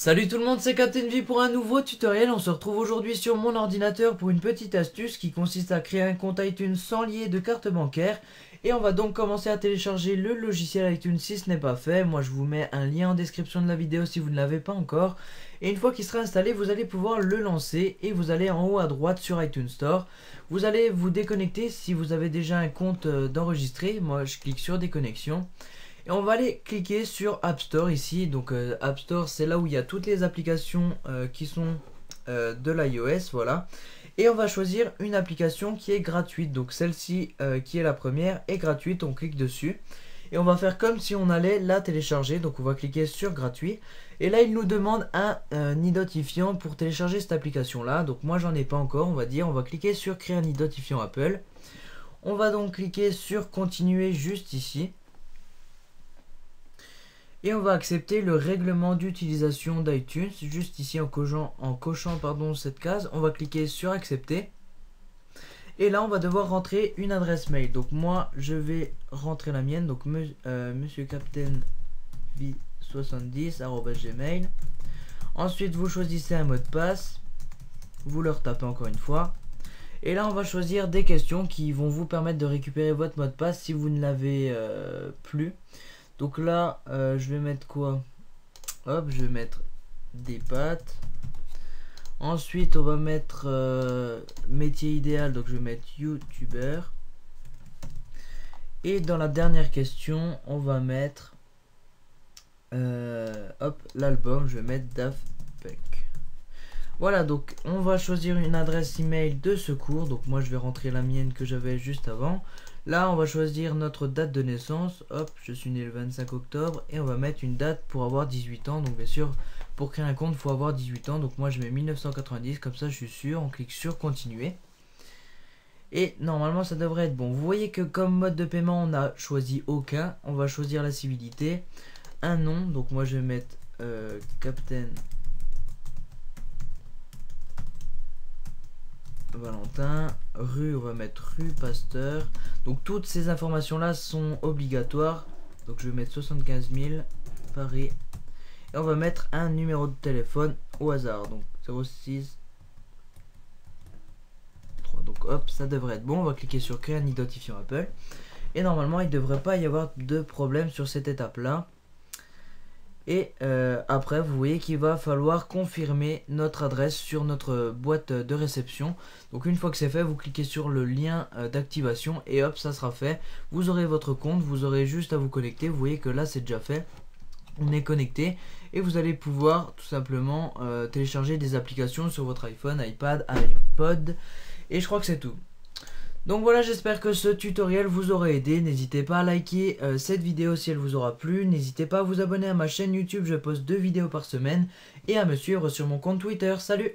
Salut tout le monde, c'est Captain V pour un nouveau tutoriel. On se retrouve aujourd'hui sur mon ordinateur pour une petite astuce qui consiste à créer un compte iTunes sans lier de carte bancaire. Et on va donc commencer à télécharger le logiciel iTunes si ce n'est pas fait. Moi je vous mets un lien en description de la vidéo si vous ne l'avez pas encore. Et une fois qu'il sera installé, vous allez pouvoir le lancer et vous allez en haut à droite sur iTunes Store. Vous allez vous déconnecter si vous avez déjà un compte d'enregistré. Moi je clique sur déconnexion. Et on va aller cliquer sur App Store ici. Donc App Store, c'est là où il y a toutes les applications qui sont de l'iOS, voilà. Et on va choisir une application qui est gratuite. Donc celle-ci qui est la première est gratuite, on clique dessus. Et on va faire comme si on allait la télécharger. Donc on va cliquer sur gratuit. Et là il nous demande un identifiant pour télécharger cette application là. Donc moi j'en ai pas encore, on va cliquer sur créer un identifiant Apple. On va donc cliquer sur continuer juste ici. Et on va accepter le règlement d'utilisation d'iTunes, juste ici en cochant cette case. On va cliquer sur accepter. Et là on va devoir rentrer une adresse mail. Donc moi je vais rentrer la mienne, donc monsieurcaptainv70@gmail. Ensuite vous choisissez un mot de passe, vous le retapez encore une fois. Et là on va choisir des questions qui vont vous permettre de récupérer votre mot de passe si vous ne l'avez plus. Donc là, je vais mettre quoi? Hop, je vais mettre des pâtes. Ensuite, on va mettre métier idéal. Donc, je vais mettre youtubeur. Et dans la dernière question, on va mettre hop, l'album. Je vais mettre Daft Punk. Voilà, donc on va choisir une adresse email de secours. Donc moi, je vais rentrer la mienne que j'avais juste avant. Là, on va choisir notre date de naissance. Hop, je suis né le 25 octobre. Et on va mettre une date pour avoir 18 ans. Donc, bien sûr, pour créer un compte, il faut avoir 18 ans. Donc, moi, je mets 1990. Comme ça, je suis sûr. On clique sur continuer. Et normalement, ça devrait être bon. Vous voyez que comme mode de paiement, on n'a choisi aucun. On va choisir la civilité. Un nom. Donc, moi, je vais mettre Captain Valentin. Rue, on va mettre rue Pasteur. Donc toutes ces informations là sont obligatoires. Donc je vais mettre 75 000 Paris. Et on va mettre un numéro de téléphone au hasard. Donc 06 3. Donc hop, ça devrait être bon. On va cliquer sur créer un identifiant Apple. Et normalement il ne devrait pas y avoir de problème sur cette étape là. Et après vous voyez qu'il va falloir confirmer notre adresse sur notre boîte de réception. Donc une fois que c'est fait, vous cliquez sur le lien d'activation et hop, ça sera fait. Vous aurez votre compte, vous aurez juste à vous connecter. Vous voyez que là c'est déjà fait, on est connecté. Et vous allez pouvoir tout simplement télécharger des applications sur votre iPhone, iPad, iPod. Et je crois que c'est tout. Donc voilà, j'espère que ce tutoriel vous aura aidé. N'hésitez pas à liker cette vidéo si elle vous aura plu. N'hésitez pas à vous abonner à ma chaîne YouTube, je poste 2 vidéos par semaine. Et à me suivre sur mon compte Twitter. Salut!